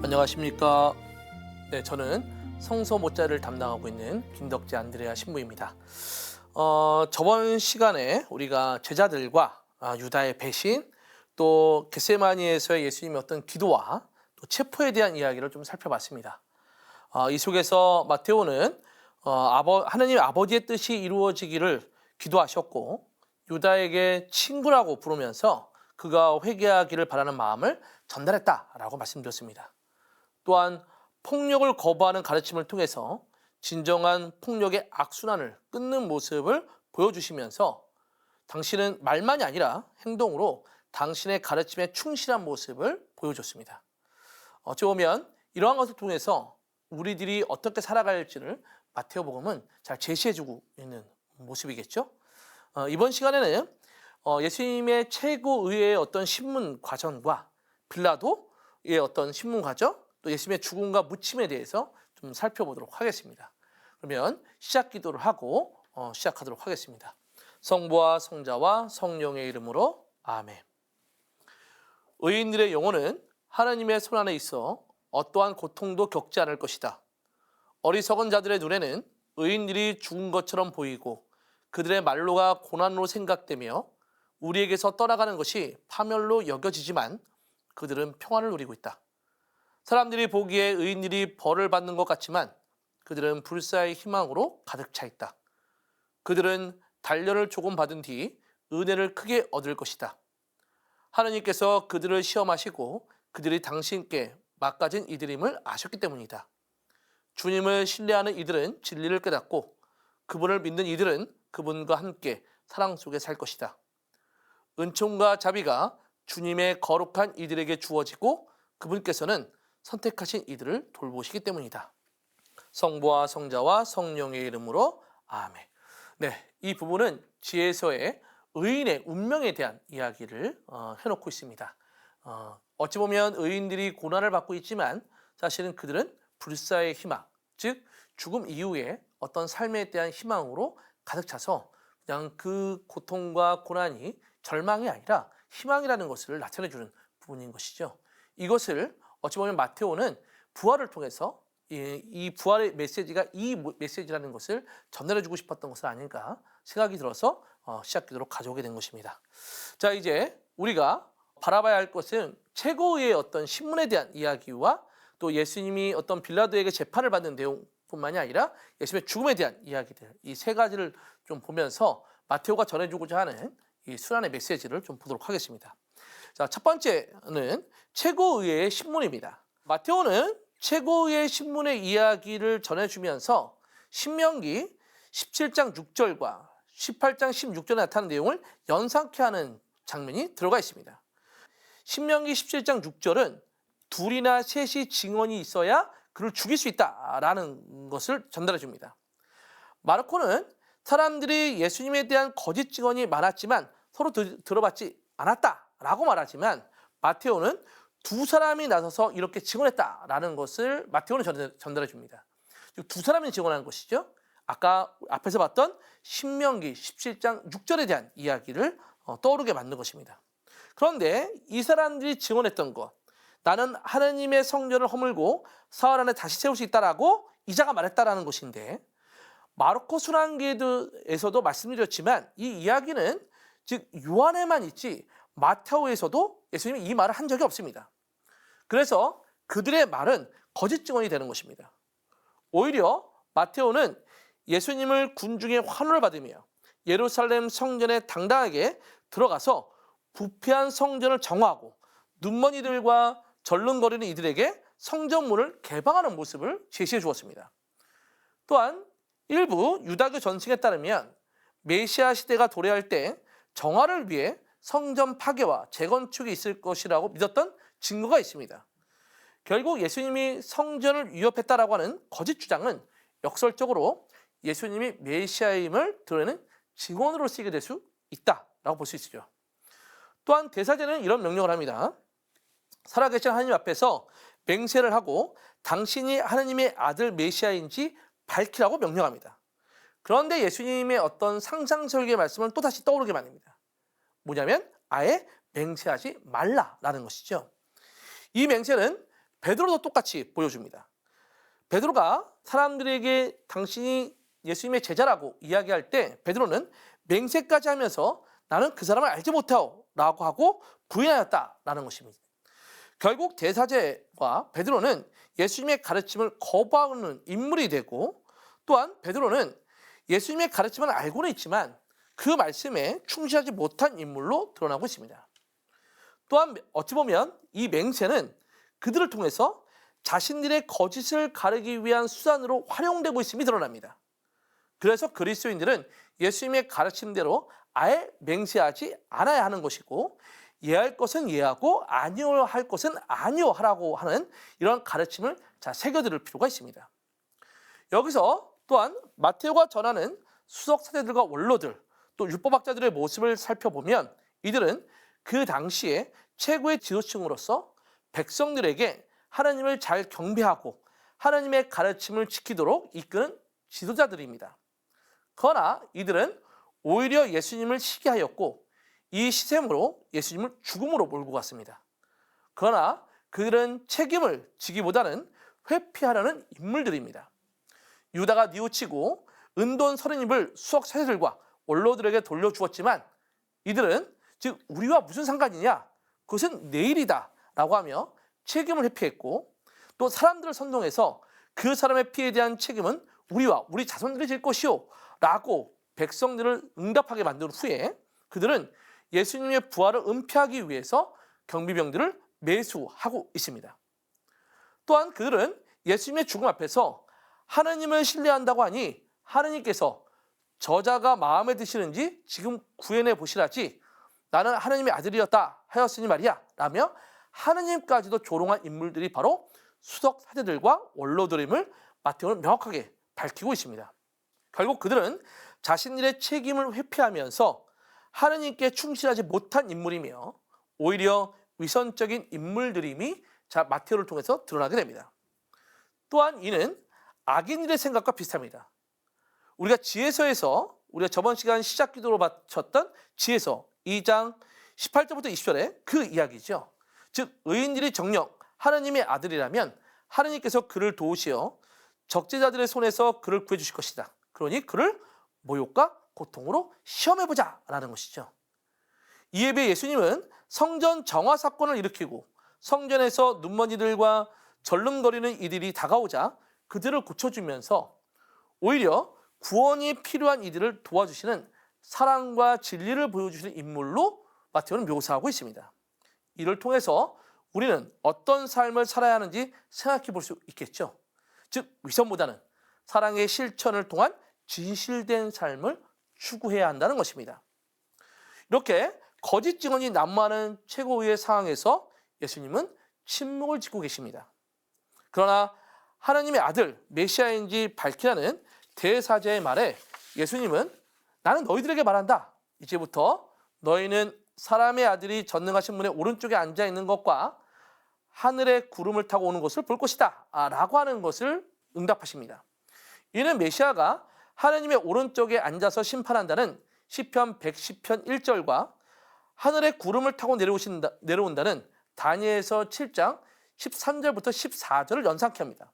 안녕하십니까. 네, 저는 성서 모자를 담당하고 있는 김덕재 안드레아 신부입니다. 저번 시간에 우리가 제자들과 유다의 배신, 또 겟세마니에서의 예수님의 어떤 기도와 또 체포에 대한 이야기를 좀 살펴봤습니다. 이 속에서 마테오는 하나님 아버지의 뜻이 이루어지기를 기도하셨고, 유다에게 친구라고 부르면서 그가 회개하기를 바라는 마음을 전달했다라고 말씀드렸습니다. 또한 폭력을 거부하는 가르침을 통해서 진정한 폭력의 악순환을 끊는 모습을 보여주시면서 당신은 말만이 아니라 행동으로 당신의 가르침에 충실한 모습을 보여줬습니다. 어찌 보면 이러한 것을 통해서 우리들이 어떻게 살아갈지를 마테오복음은 잘 제시해주고 있는 모습이겠죠. 이번 시간에는 예수님의 최고 의회의 어떤 신문 과정과 빌라도의 어떤 신문 과정, 또 예수님의 죽음과 묻힘에 대해서 좀 살펴보도록 하겠습니다. 그러면 시작 기도를 하고 시작하도록 하겠습니다. 성부와 성자와 성령의 이름으로 아멘. 의인들의 영혼은 하나님의 손안에 있어 어떠한 고통도 겪지 않을 것이다. 어리석은 자들의 눈에는 의인들이 죽은 것처럼 보이고 그들의 말로가 고난으로 생각되며 우리에게서 떠나가는 것이 파멸로 여겨지지만 그들은 평안을 누리고 있다. 사람들이 보기에 의인들이 벌을 받는 것 같지만 그들은 불사의 희망으로 가득 차 있다. 그들은 단련을 조금 받은 뒤 은혜를 크게 얻을 것이다. 하나님께서 그들을 시험하시고 그들이 당신께 막가진 이들임을 아셨기 때문이다. 주님을 신뢰하는 이들은 진리를 깨닫고 그분을 믿는 이들은 그분과 함께 사랑 속에 살 것이다. 은총과 자비가 주님의 거룩한 이들에게 주어지고 그분께서는 선택하신 이들을 돌보시기 때문이다. 성부와 성자와 성령의 이름으로 아멘. 네, 이 부분은 지혜서의 의인의 운명에 대한 이야기를 해놓고 있습니다. 어찌 보면 의인들이 고난을 받고 있지만 사실은 그들은 불사의 희망, 즉 죽음 이후에 어떤 삶에 대한 희망으로 가득 차서 그냥 그 고통과 고난이 절망이 아니라 희망이라는 것을 나타내주는 부분인 것이죠. 이것을 어찌 보면 마테오는 부활을 통해서 이 부활의 메시지가 이 메시지라는 것을 전달해주고 싶었던 것은 아닐까 생각이 들어서 시작기도로 가져오게 된 것입니다. 자, 이제 우리가 바라봐야 할 것은 최고의 어떤 신문에 대한 이야기와 또 예수님이 어떤 빌라도에게 재판을 받는 내용뿐만이 아니라 예수님의 죽음에 대한 이야기들, 이 세 가지를 좀 보면서 마테오가 전해주고자 하는 이 순환의 메시지를 좀 보도록 하겠습니다. 자, 첫 번째는 최고의회의 신문입니다. 마테오는 최고의회의 신문의 이야기를 전해주면서 신명기 17장 6절과 18장 16절에 나타나는 내용을 연상케 하는 장면이 들어가 있습니다. 신명기 17장 6절은 둘이나 셋이 증언이 있어야 그를 죽일 수 있다라는 것을 전달해 줍니다. 마르코는 사람들이 예수님에 대한 거짓 증언이 많았지만 서로 들어봤지 않았다라고 말하지만 마테오는 두 사람이 나서서 이렇게 증언했다라는 것을 마테오는 전달해 줍니다. 두 사람이 증언한 것이죠. 아까 앞에서 봤던 신명기 17장 6절에 대한 이야기를 떠오르게 만든 것입니다. 그런데 이 사람들이 증언했던 것, 나는 하나님의 성전을 허물고 사흘 안에 다시 세울 수 있다라고 이자가 말했다라는 것인데, 마르코 순환기에서도 말씀드렸지만 이 이야기는 즉 요한에만 있지 마테오에서도 예수님이 이 말을 한 적이 없습니다. 그래서 그들의 말은 거짓 증언이 되는 것입니다. 오히려 마테오는 예수님을 군중의 환호를 받으며 예루살렘 성전에 당당하게 들어가서 부패한 성전을 정화하고 눈먼이들과 절름거리는 이들에게 성전문을 개방하는 모습을 제시해 주었습니다. 또한 일부 유다교 전승에 따르면 메시아 시대가 도래할 때 정화를 위해 성전 파괴와 재건축이 있을 것이라고 믿었던 증거가 있습니다. 결국 예수님이 성전을 위협했다라고 하는 거짓 주장은 역설적으로 예수님이 메시아임을 드러내는 증언으로 쓰이게 될 수 있다라고 볼 수 있죠. 또한 대사제는 이런 명령을 합니다. 살아계신 하나님 앞에서 맹세를 하고 당신이 하나님의 아들 메시아인지 밝히라고 명령합니다. 그런데 예수님의 어떤 상상설계의 말씀을 또다시 떠오르게 만듭니다. 뭐냐면 아예 맹세하지 말라라는 것이죠. 이 맹세는 베드로도 똑같이 보여줍니다. 베드로가 사람들에게 당신이 예수님의 제자라고 이야기할 때 베드로는 맹세까지 하면서 나는 그 사람을 알지 못하오 라고 하고 부인하였다라는 것입니다. 결국 대사제와 베드로는 예수님의 가르침을 거부하는 인물이 되고, 또한 베드로는 예수님의 가르침을 알고는 있지만 그 말씀에 충실하지 못한 인물로 드러나고 있습니다. 또한 어찌 보면 이 맹세는 그들을 통해서 자신들의 거짓을 가르기 위한 수단으로 활용되고 있음이 드러납니다. 그래서 그리스도인들은 예수님의 가르침대로 아예 맹세하지 않아야 하는 것이고, 예할 것은 예하고 아니요 할 것은 아니요 하라고 하는 이런 가르침을 새겨들을 필요가 있습니다. 여기서 또한 마테오가 전하는 수석 사제들과 원로들, 또 율법학자들의 모습을 살펴보면 이들은 그 당시에 최고의 지도층으로서 백성들에게 하나님을 잘 경배하고 하나님의 가르침을 지키도록 이끄는 지도자들입니다. 그러나 이들은 오히려 예수님을 시기하였고 이 시샘으로 예수님을 죽음으로 몰고 갔습니다. 그러나 그들은 책임을 지기보다는 회피하려는 인물들입니다. 유다가 뉘우치고 은돈 30입을 수석 사제들과 원로들에게 돌려주었지만 이들은 즉 우리와 무슨 상관이냐, 그것은 내 일이다 라고 하며 책임을 회피했고, 또 사람들을 선동해서 그 사람의 피해에 대한 책임은 우리와 우리 자손들이 질 것이오 라고 백성들을 응답하게 만든 후에 그들은 예수님의 부활을 은폐하기 위해서 경비병들을 매수하고 있습니다. 또한 그들은 예수님의 죽음 앞에서 하나님을 신뢰한다고 하니 하나님께서 저자가 마음에 드시는지 지금 구현해 보시라지 나는 하나님의 아들이었다 하였으니 말이야 라며 하나님까지도 조롱한 인물들이 바로 수석 사제들과 원로들임을 마테오는 명확하게 밝히고 있습니다. 결국 그들은 자신들의 책임을 회피하면서 하나님께 충실하지 못한 인물이며 오히려 위선적인 인물들임이 마테오를 통해서 드러나게 됩니다. 또한 이는 악인들의 생각과 비슷합니다. 우리가 지혜서에서 우리가 저번 시간 시작 기도로 바쳤던 지혜서 2장 18절부터 20절에 그 이야기죠. 즉 의인들이 정녕 하나님의 아들이라면 하나님께서 그를 도우시어 적재자들의 손에서 그를 구해주실 것이다. 그러니 그를 모욕과 고통으로 시험해보자 라는 것이죠. 이에 비해 예수님은 성전 정화 사건을 일으키고 성전에서 눈먼이들과 절름거리는 이들이 다가오자 그들을 고쳐주면서 오히려 구원이 필요한 이들을 도와주시는 사랑과 진리를 보여주시는 인물로 마테오는 묘사하고 있습니다. 이를 통해서 우리는 어떤 삶을 살아야 하는지 생각해 볼 수 있겠죠. 즉 위선보다는 사랑의 실천을 통한 진실된 삶을 추구해야 한다는 것입니다. 이렇게 거짓 증언이 난무하는 최고의 상황에서 예수님은 침묵을 짓고 계십니다. 그러나 하나님의 아들 메시아인지 밝히라는 대사제의 말에 예수님은 나는 너희들에게 말한다. 이제부터 너희는 사람의 아들이 전능하신 분의 오른쪽에 앉아있는 것과 하늘의 구름을 타고 오는 것을 볼 것이다 라고 하는 것을 응답하십니다. 이는 메시아가 하나님의 오른쪽에 앉아서 심판한다는 시편 110편 1절과 하늘의 구름을 타고 내려온다는 다니엘서 7장 13절부터 14절을 연상케 합니다.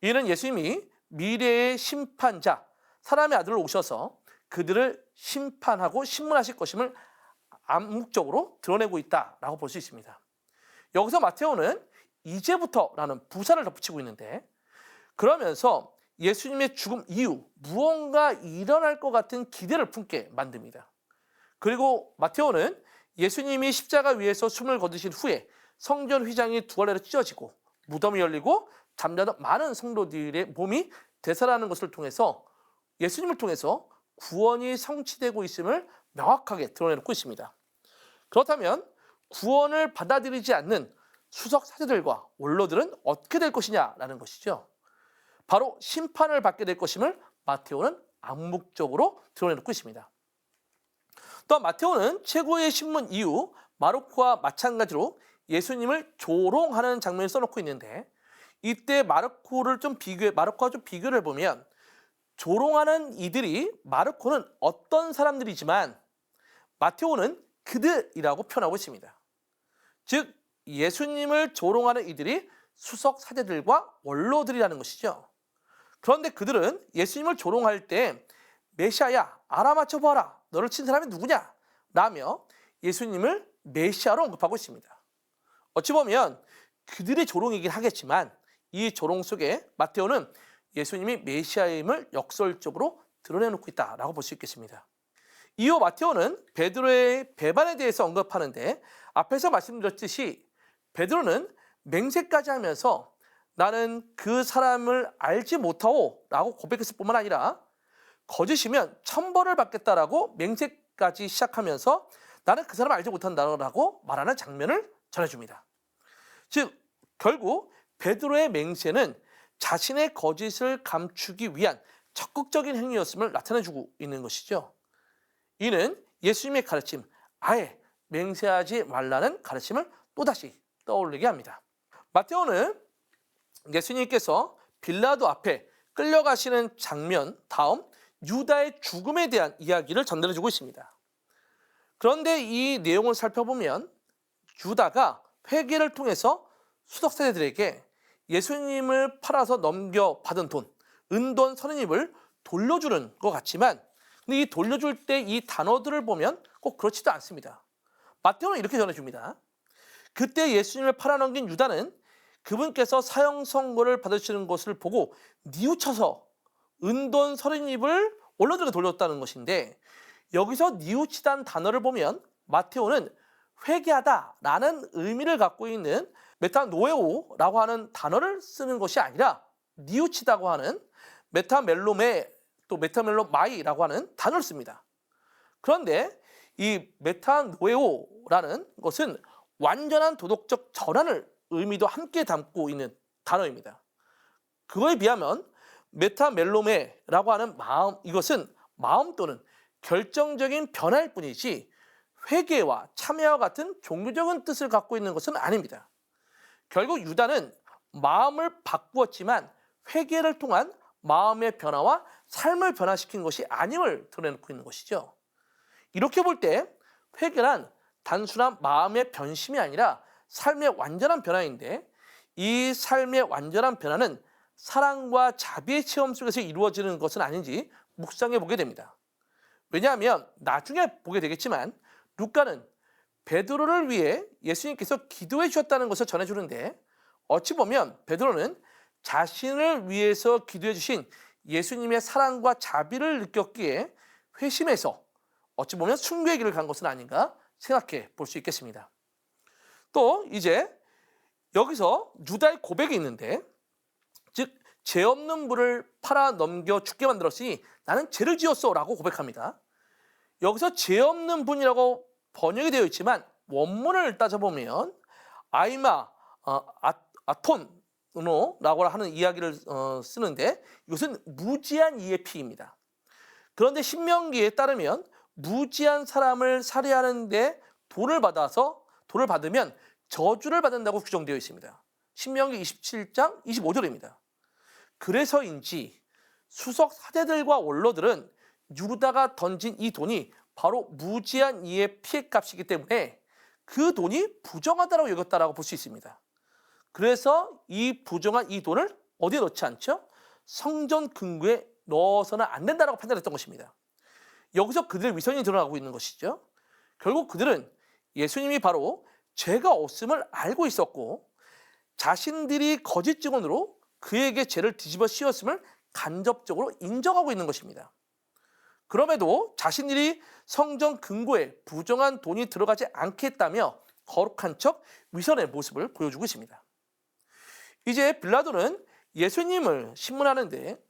이는 예수님이 미래의 심판자 사람의 아들을 오셔서 그들을 심판하고 심문하실 것임을 암묵적으로 드러내고 있다라고 볼 수 있습니다. 여기서 마테오는 이제부터라는 부사를 덧붙이고 있는데, 그러면서 예수님의 죽음 이후 무언가 일어날 것 같은 기대를 품게 만듭니다. 그리고 마테오는 예수님이 십자가 위에서 숨을 거두신 후에 성전 휘장이 두 갈래로 찢어지고 무덤이 열리고 잠자던 많은 성도들의 몸이 되살아나는 것을 통해서 예수님을 통해서 구원이 성취되고 있음을 명확하게 드러내놓고 있습니다. 그렇다면 구원을 받아들이지 않는 수석 사제들과 원로들은 어떻게 될 것이냐라는 것이죠. 바로 심판을 받게 될 것임을 마테오는 암묵적으로 드러내놓고 있습니다. 또 마테오는 최고의 신문 이후 마르코와 마찬가지로 예수님을 조롱하는 장면을 써놓고 있는데, 이때 마르코와 좀 비교를 해보면 조롱하는 이들이 마르코는 어떤 사람들이지만 마테오는 그들이라고 표현하고 있습니다. 즉 예수님을 조롱하는 이들이 수석 사제들과 원로들이라는 것이죠. 그런데 그들은 예수님을 조롱할 때 메시아야 알아맞혀 보아라, 너를 친 사람이 누구냐 라며 예수님을 메시아로 언급하고 있습니다. 어찌 보면 그들의 조롱이긴 하겠지만 이 조롱 속에 마테오는 예수님이 메시아임을 역설적으로 드러내놓고 있다라고 볼 수 있겠습니다. 이후 마테오는 베드로의 배반에 대해서 언급하는데 앞에서 말씀드렸듯이 베드로는 맹세까지 하면서 나는 그 사람을 알지 못하오 라고 고백했을 뿐만 아니라 거짓이면 천벌을 받겠다라고 맹세까지 시작하면서 나는 그 사람을 알지 못한다라고 말하는 장면을 전해줍니다. 즉 결국 베드로의 맹세는 자신의 거짓을 감추기 위한 적극적인 행위였음을 나타내주고 있는 것이죠. 이는 예수님의 가르침, 아예 맹세하지 말라는 가르침을 또다시 떠올리게 합니다. 마테오는 예수님께서 빌라도 앞에 끌려가시는 장면 다음 유다의 죽음에 대한 이야기를 전달해주고 있습니다. 그런데 이 내용을 살펴보면 유다가 회개를 통해서 수석사제들에게 예수님을 팔아서 넘겨받은 돈, 은돈 30입을 돌려주는 것 같지만 근데 이 돌려줄 때 이 단어들을 보면 꼭 그렇지도 않습니다. 마테오는 이렇게 전해줍니다. 그때 예수님을 팔아넘긴 유다는 그분께서 사형 선고를 받으시는 것을 보고 뉘우쳐서 은돈 30입을 원로들에게 돌렸다는 것인데 여기서 뉘우치다는 단어를 보면 마테오는 회개하다라는 의미를 갖고 있는 메타노에오라고 하는 단어를 쓰는 것이 아니라 뉘우치다고 하는 메타멜로메 또 메타멜로마이라고 하는 단어를 씁니다. 그런데 이 메타노에오라는 것은 완전한 도덕적 전환을 의미도 함께 담고 있는 단어입니다. 그거에 비하면 메타멜로메라고 하는 마음, 이것은 마음 또는 결정적인 변화일 뿐이지 회개와 참회와 같은 종교적인 뜻을 갖고 있는 것은 아닙니다. 결국 유다는 마음을 바꾸었지만 회개를 통한 마음의 변화와 삶을 변화시킨 것이 아님을 드러내놓고 있는 것이죠. 이렇게 볼 때 회개란 단순한 마음의 변심이 아니라 삶의 완전한 변화인데 이 삶의 완전한 변화는 사랑과 자비의 체험 속에서 이루어지는 것은 아닌지 묵상해 보게 됩니다. 왜냐하면 나중에 보게 되겠지만 루카는 베드로를 위해 예수님께서 기도해 주셨다는 것을 전해주는데 어찌 보면 베드로는 자신을 위해서 기도해 주신 예수님의 사랑과 자비를 느꼈기에 회심해서 어찌 보면 순교의 길을 간 것은 아닌가 생각해 볼 수 있겠습니다. 또 이제 여기서 유다의 고백이 있는데 즉 죄 없는 분을 팔아 넘겨 죽게 만들었으니 나는 죄를 지었어 라고 고백합니다. 여기서 죄 없는 분이라고 번역이 되어 있지만 원문을 따져보면 아이마 아톤노라고 하는 이야기를 쓰는데 이것은 무지한 이의 피입니다. 그런데 신명기에 따르면 무지한 사람을 살해하는데 돈을 받으면 저주를 받는다고 규정되어 있습니다. 신명기 27장 25절입니다. 그래서인지 수석 사제들과 원로들은 유다가 던진 이 돈이 바로 무지한 이의 피해값이기 때문에 그 돈이 부정하다고 여겼다라고 볼 수 있습니다. 그래서 이 부정한 이 돈을 어디에 넣지 않죠? 성전 금고에 넣어서는 안 된다라고 판단했던 것입니다. 여기서 그들의 위선이 드러나고 있는 것이죠. 결국 그들은 예수님이 바로 죄가 없음을 알고 있었고 자신들이 거짓 증언으로 그에게 죄를 뒤집어 씌웠음을 간접적으로 인정하고 있는 것입니다. 그럼에도 자신들이 성전 금고에 부정한 돈이 들어가지 않겠다며 거룩한 척 위선의 모습을 보여주고 있습니다. 이제 빌라도는 예수님을 신문하는데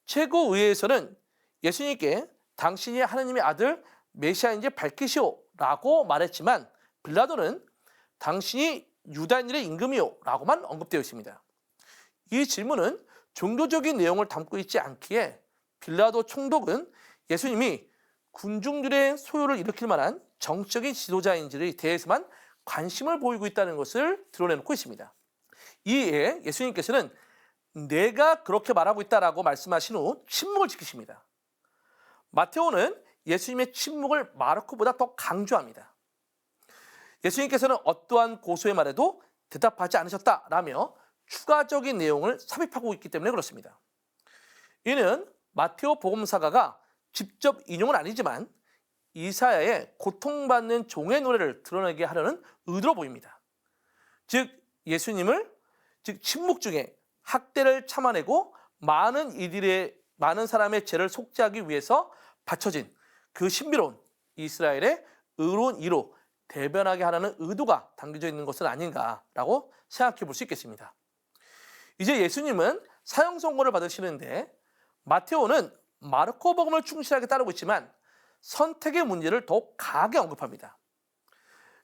최고의회에서는 예수님께 당신이 하나님의 아들 메시아인지 밝히시오 라고 말했지만 빌라도는 당신이 유다인들의 임금이요 라고만 언급되어 있습니다. 이 질문은 종교적인 내용을 담고 있지 않기에 빌라도 총독은 예수님이 군중들의 소요를 일으킬 만한 정적인 지도자인지에 대해서만 관심을 보이고 있다는 것을 드러내놓고 있습니다. 이에 예수님께서는 내가 그렇게 말하고 있다라고 말씀하신 후 침묵을 지키십니다. 마테오는 예수님의 침묵을 마르코보다 더 강조합니다. 예수님께서는 어떠한 고소의 말에도 대답하지 않으셨다라며 추가적인 내용을 삽입하고 있기 때문에 그렇습니다. 이는 마테오 복음사가가 직접 인용은 아니지만 이사야의 고통받는 종의 노래를 드러내게 하려는 의도로 보입니다. 즉 예수님을 침묵 중에 학대를 참아내고 많은 사람의 죄를 속죄하기 위해서 바쳐진 그 신비로운 이스라엘의 의로운 이로 대변하게 하라는 의도가 담겨져 있는 것은 아닌가라고 생각해 볼 수 있겠습니다. 이제 예수님은 사형 선고를 받으시는데 마테오는 마르코 복음을 충실하게 따르고 있지만 선택의 문제를 더욱 강하게 언급합니다.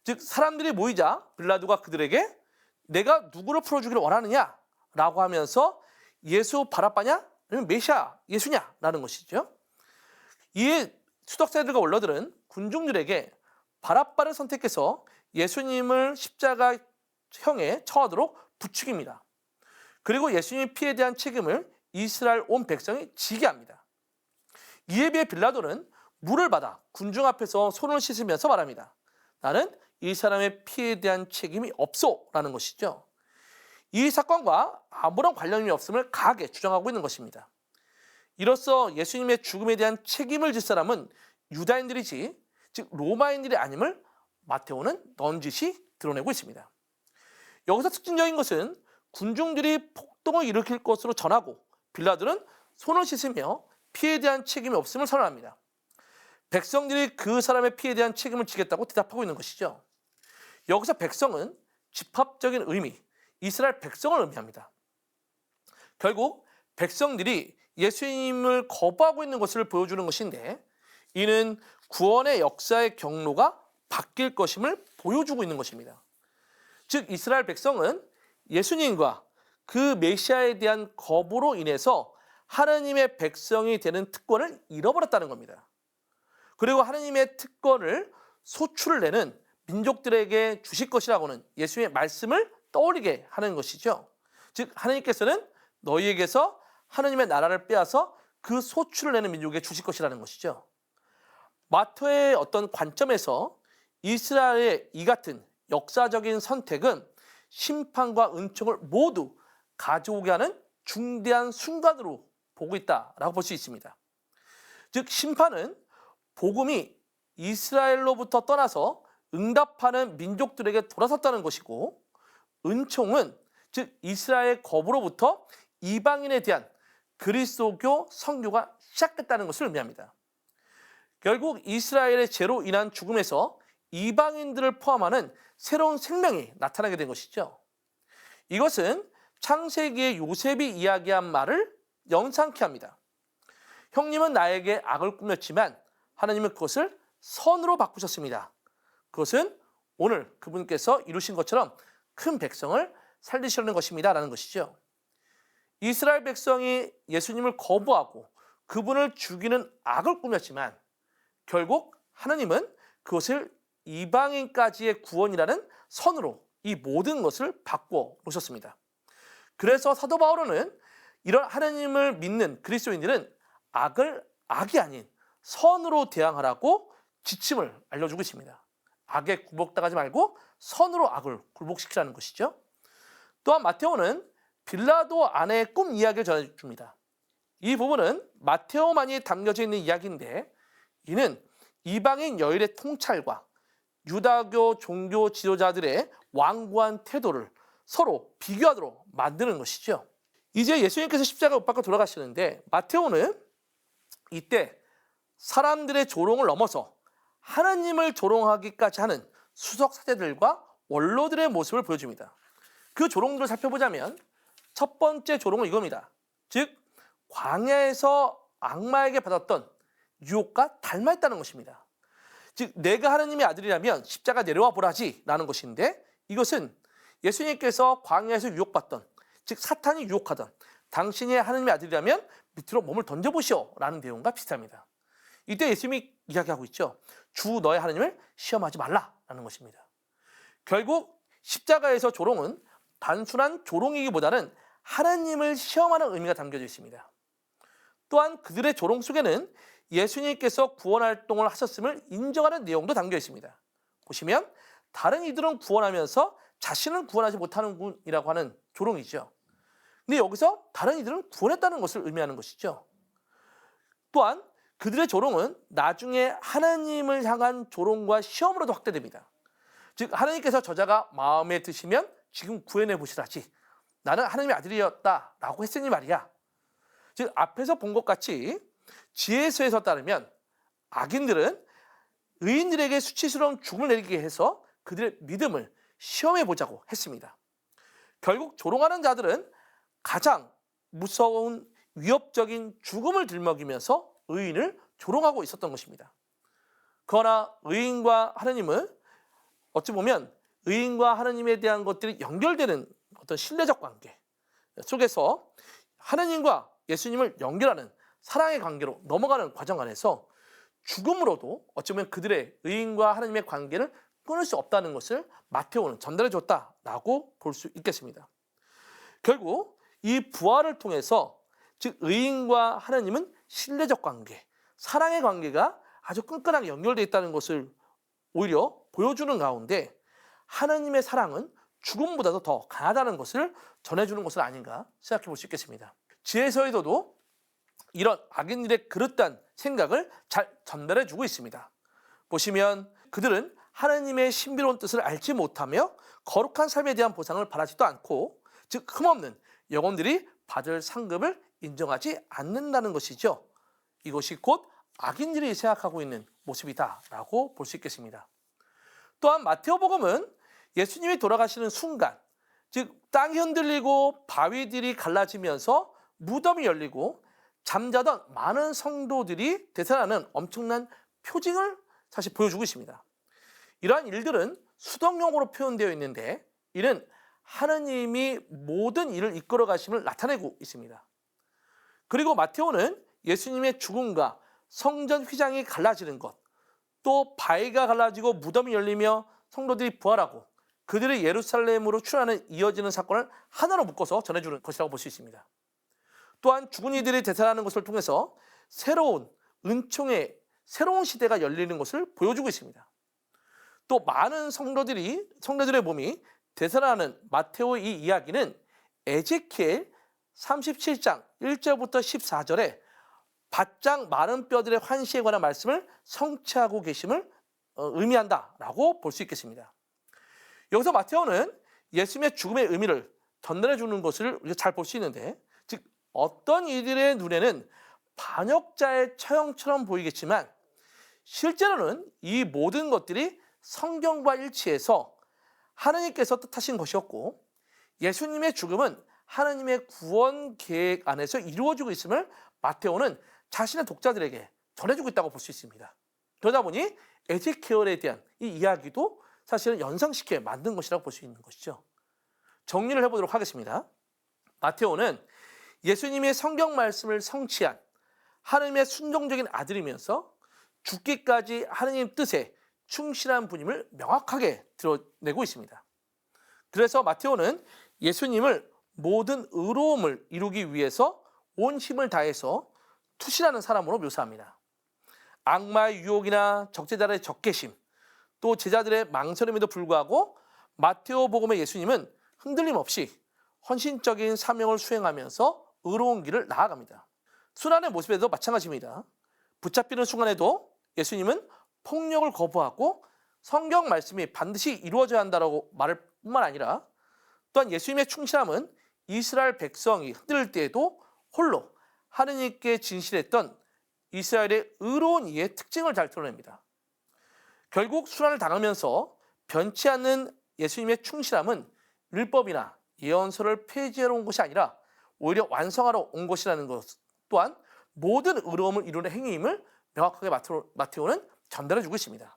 즉 사람들이 모이자 빌라도가 그들에게 내가 누구를 풀어주기를 원하느냐 라고 하면서 예수 바라빠냐 아니면 메시아 예수냐 라는 것이죠. 이에 수덕사들과 원로들은 군중들에게 바라빠를 선택해서 예수님을 십자가형에 처하도록 부추깁니다. 그리고 예수님의 피에 대한 책임을 이스라엘 온 백성이 지게 합니다. 이에 비해 빌라도는 물을 받아 군중 앞에서 손을 씻으면서 말합니다. 나는 이 사람의 피에 대한 책임이 없소 라는 것이죠. 이 사건과 아무런 관련이 없음을 강하게 주장하고 있는 것입니다. 이로써 예수님의 죽음에 대한 책임을 질 사람은 유다인들이지 즉 로마인들이 아님을 마테오는 넌지시 드러내고 있습니다. 여기서 특징적인 것은 군중들이 폭동을 일으킬 것으로 전하고 빌라도는 손을 씻으며 피에 대한 책임이 없음을 선언합니다. 백성들이 그 사람의 피에 대한 책임을 지겠다고 대답하고 있는 것이죠. 여기서 백성은 집합적인 의미, 이스라엘 백성을 의미합니다. 결국 백성들이 예수님을 거부하고 있는 것을 보여주는 것인데 이는 구원의 역사의 경로가 바뀔 것임을 보여주고 있는 것입니다. 즉 이스라엘 백성은 예수님과 그 메시아에 대한 거부로 인해서 하나님의 백성이 되는 특권을 잃어버렸다는 겁니다. 그리고 하나님의 특권을 소출을 내는 민족들에게 주실 것이라고는 예수님의 말씀을 떠올리게 하는 것이죠. 즉 하나님께서는 너희에게서 하나님의 나라를 빼앗아 그 소출을 내는 민족에게 주실 것이라는 것이죠. 마태의 어떤 관점에서 이스라엘의 이 같은 역사적인 선택은 심판과 은총을 모두 가져오게 하는 중대한 순간으로 보고 있다라고 볼 수 있습니다. 즉 심판은 복음이 이스라엘로부터 떠나서 응답하는 민족들에게 돌아섰다는 것이고 은총은 즉 이스라엘 거부로부터 이방인에 대한 그리스도교 선교가 시작됐다는 것을 의미합니다. 결국 이스라엘의 죄로 인한 죽음에서 이방인들을 포함하는 새로운 생명이 나타나게 된 것이죠. 이것은 창세기의 요셉이 이야기한 말을 연상케 합니다. 형님은 나에게 악을 꾸몄지만 하나님은 그것을 선으로 바꾸셨습니다. 그것은 오늘 그분께서 이루신 것처럼 큰 백성을 살리시려는 것입니다 라는 것이죠. 이스라엘 백성이 예수님을 거부하고 그분을 죽이는 악을 꾸몄지만 결국 하나님은 그것을 이방인까지의 구원이라는 선으로 이 모든 것을 바꾸어 놓으셨습니다. 그래서 사도 바울은 이런 하나님을 믿는 그리스도인들은 악을 악이 아닌 선으로 대항하라고 지침을 알려주고 있습니다. 악에 굴복당하지 말고 선으로 악을 굴복시키라는 것이죠. 또한 마테오는 빌라도 아내의 꿈 이야기를 전해줍니다. 이 부분은 마테오만이 담겨져 있는 이야기인데 이는 이방인 여인의 통찰과 유다교 종교 지도자들의 완고한 태도를 서로 비교하도록 만드는 것이죠. 이제 예수님께서 십자가 못 박혀 돌아가시는데 마테오는 이때 사람들의 조롱을 넘어서 하나님을 조롱하기까지 하는 수석 사제들과 원로들의 모습을 보여줍니다. 그 조롱들을 살펴보자면 첫 번째 조롱은 이겁니다. 즉 광야에서 악마에게 받았던 유혹과 닮아있다는 것입니다. 즉 내가 하나님의 아들이라면 십자가 내려와 보라지 라는 것인데 이것은 예수님께서 광야에서 유혹받던 즉 사탄이 유혹하던 당신이 하나님의 아들이라면 밑으로 몸을 던져보시오 라는 내용과 비슷합니다. 이때 예수님이 이야기하고 있죠. 주 너의 하나님을 시험하지 말라라는 것입니다. 결국 십자가에서 조롱은 단순한 조롱이기보다는 하나님을 시험하는 의미가 담겨져 있습니다. 또한 그들의 조롱 속에는 예수님께서 구원활동을 하셨음을 인정하는 내용도 담겨 있습니다. 보시면 다른 이들은 구원하면서 자신은 구원하지 못하는군이라고 하는 조롱이죠. 근데 여기서 다른 이들은 구원했다는 것을 의미하는 것이죠. 또한 그들의 조롱은 나중에 하나님을 향한 조롱과 시험으로도 확대됩니다. 즉 하나님께서 저자가 마음에 드시면 지금 구원해 보시라지 나는 하나님의 아들이었다라고 했으니 말이야. 즉 앞에서 본 것 같이 지혜서에서 따르면 악인들은 의인들에게 수치스러운 죽음을 내리게 해서 그들의 믿음을 시험해 보자고 했습니다. 결국 조롱하는 자들은 가장 무서운 위협적인 죽음을 들먹이면서 의인을 조롱하고 있었던 것입니다. 그러나 의인과 하나님은 어찌 보면 의인과 하나님에 대한 것들이 연결되는 어떤 신뢰적 관계 속에서 하나님과 예수님을 연결하는 사랑의 관계로 넘어가는 과정 안에서 죽음으로도 어쩌면 그들의 의인과 하나님의 관계를 끊을 수 없다는 것을 마태오는 전달해 줬다라고 볼 수 있겠습니다. 결국 이 부활을 통해서 즉 의인과 하나님은 신뢰적 관계, 사랑의 관계가 아주 끈끈하게 연결되어 있다는 것을 오히려 보여주는 가운데 하나님의 사랑은 죽음보다도 더 강하다는 것을 전해주는 것은 아닌가 생각해 볼 수 있겠습니다. 지혜서에서도 이런 악인들의 그릇된 생각을 잘 전달해 주고 있습니다. 보시면 그들은 하나님의 신비로운 뜻을 알지 못하며 거룩한 삶에 대한 보상을 바라지도 않고 즉 흠없는 영혼들이 받을 상급을 인정하지 않는다는 것이죠. 이것이 곧 악인들이 생각하고 있는 모습이다라고 볼 수 있겠습니다. 또한 마태오복음은 예수님이 돌아가시는 순간 즉 땅이 흔들리고 바위들이 갈라지면서 무덤이 열리고 잠자던 많은 성도들이 되살아나는 엄청난 표징을 사실 보여주고 있습니다. 이러한 일들은 수동용어로 표현되어 있는데 이는 하나님이 모든 일을 이끌어 가심을 나타내고 있습니다. 그리고 마태오는 예수님의 죽음과 성전 휘장이 갈라지는 것, 또 바위가 갈라지고 무덤이 열리며 성도들이 부활하고 그들이 예루살렘으로 출하는 이어지는 사건을 하나로 묶어서 전해주는 것이라고 볼 수 있습니다. 또한 죽은 이들이 되살아나는 것을 통해서 새로운 은총의 새로운 시대가 열리는 것을 보여주고 있습니다. 또 많은 성도들의 몸이 되살아나는 마테오의 이 이야기는 에제키엘 37장 1절부터 14절에 바짝 마른 뼈들의 환시에 관한 말씀을 성취하고 계심을 의미한다라고 볼 수 있겠습니다. 여기서 마테오는 예수님의 죽음의 의미를 전달해 주는 것을 우리가 잘 볼 수 있는데 즉 어떤 이들의 눈에는 반역자의 처형처럼 보이겠지만 실제로는 이 모든 것들이 성경과 일치해서 하나님께서 뜻하신 것이었고 예수님의 죽음은 하나님의 구원 계획 안에서 이루어지고 있음을 마테오는 자신의 독자들에게 전해주고 있다고 볼 수 있습니다. 그러다 보니 에제키엘에 대한 이 이야기도 사실은 연상시켜 만든 것이라고 볼 수 있는 것이죠. 정리를 해보도록 하겠습니다. 마테오는 예수님의 성경 말씀을 성취한 하나님의 순종적인 아들이면서 죽기까지 하나님 뜻에 충실한 분임을 명확하게 드러내고 있습니다. 그래서 마테오는 예수님을 모든 의로움을 이루기 위해서 온 힘을 다해서 투신하는 사람으로 묘사합니다. 악마의 유혹이나 적재자들의 적개심, 또 제자들의 망설임에도 불구하고 마테오 복음의 예수님은 흔들림 없이 헌신적인 사명을 수행하면서 의로운 길을 나아갑니다. 순환의 모습에도 마찬가지입니다. 붙잡히는 순간에도 예수님은 폭력을 거부하고 성경 말씀이 반드시 이루어져야 한다고 말할 뿐만 아니라 또한 예수님의 충실함은 이스라엘 백성이 흔들릴 때에도 홀로 하느님께 진실했던 이스라엘의 의로운 이의 특징을 잘 드러냅니다. 결국 순환을 당하면서 변치 않는 예수님의 충실함은 율법이나 예언서를 폐지하러 온 것이 아니라 오히려 완성하러 온 것이라는 것 또한 모든 의로움을 이루는 행위임을 명확하게 마테오는 전달해주고 있습니다.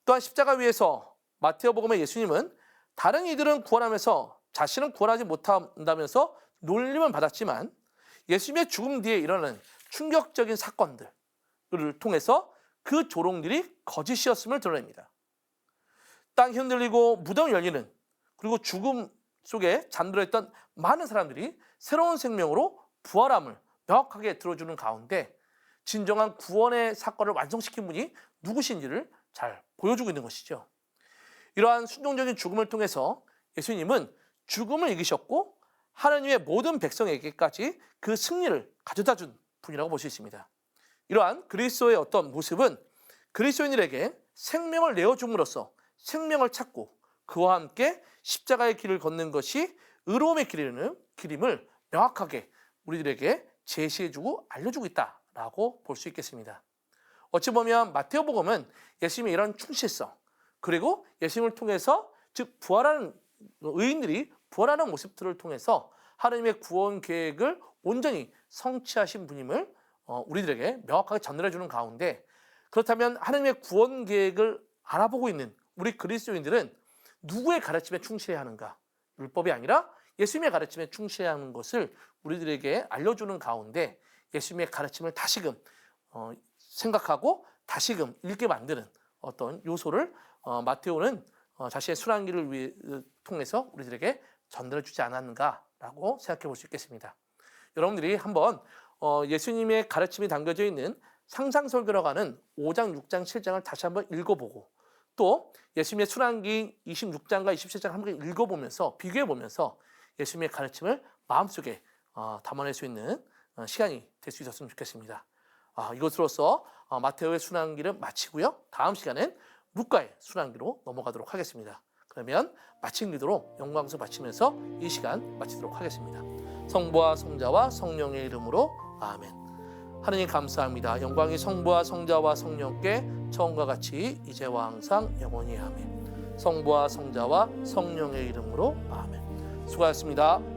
또한 십자가 위에서 마테오 복음의 예수님은 다른 이들은 구원하면서 자신은 구원하지 못한다면서 놀림을 받았지만 예수님의 죽음 뒤에 일어나는 충격적인 사건들을 통해서 그 조롱들이 거짓이었음을 드러냅니다. 땅이 흔들리고 무덤이 열리는 그리고 죽음 속에 잠들어있던 많은 사람들이 새로운 생명으로 부활함을 명확하게 들어주는 가운데 진정한 구원의 사건을 완성시킨 분이 누구신지를 잘 보여주고 있는 것이죠. 이러한 순종적인 죽음을 통해서 예수님은 죽음을 이기셨고 하나님의 모든 백성에게까지 그 승리를 가져다 준 분이라고 볼 수 있습니다. 이러한 그리스도의 어떤 모습은 그리스도인들에게 생명을 내어줌으로써 생명을 찾고 그와 함께 십자가의 길을 걷는 것이 의로움의 길임을 명확하게 우리들에게 제시해주고 알려주고 있다라고 볼 수 있겠습니다. 어찌 보면 마테오복음은 예수님의 이런 충실성 그리고 예수님을 통해서 즉 부활하는 의인들이 부활하는 모습들을 통해서 하나님의 구원 계획을 온전히 성취하신 분임을 우리들에게 명확하게 전달해 주는 가운데 그렇다면 하나님의 구원 계획을 알아보고 있는 우리 그리스도인들은 누구의 가르침에 충실해야 하는가? 율법이 아니라 예수님의 가르침에 충실해야 하는 것을 우리들에게 알려주는 가운데 예수님의 가르침을 다시금 생각하고 다시금 읽게 만드는 어떤 요소를 마테오는 자신의 순환기를 통해서 우리들에게 전달해 주지 않았는가라고 생각해 볼 수 있겠습니다. 여러분들이 한번 예수님의 가르침이 담겨져 있는 상상설교라고 하는 5장, 6장, 7장을 다시 한번 읽어보고 또 예수님의 순환기 26장과 27장을 한번 읽어보면서 비교해보면서 예수님의 가르침을 마음속에 담아낼 수 있는 시간이 될 수 있었으면 좋겠습니다. 이것으로서 마테오의 순환기를 마치고요. 다음 시간엔 루카의 순환기로 넘어가도록 하겠습니다. 그러면 마친 기도로 영광송 바치면서 이 시간 마치도록 하겠습니다. 성부와 성자와 성령의 이름으로 아멘. 하느님 감사합니다. 영광이 성부와 성자와 성령께 처음과 같이 이제와 항상 영원히 아멘. 성부와 성자와 성령의 이름으로 아멘. 수고하셨습니다.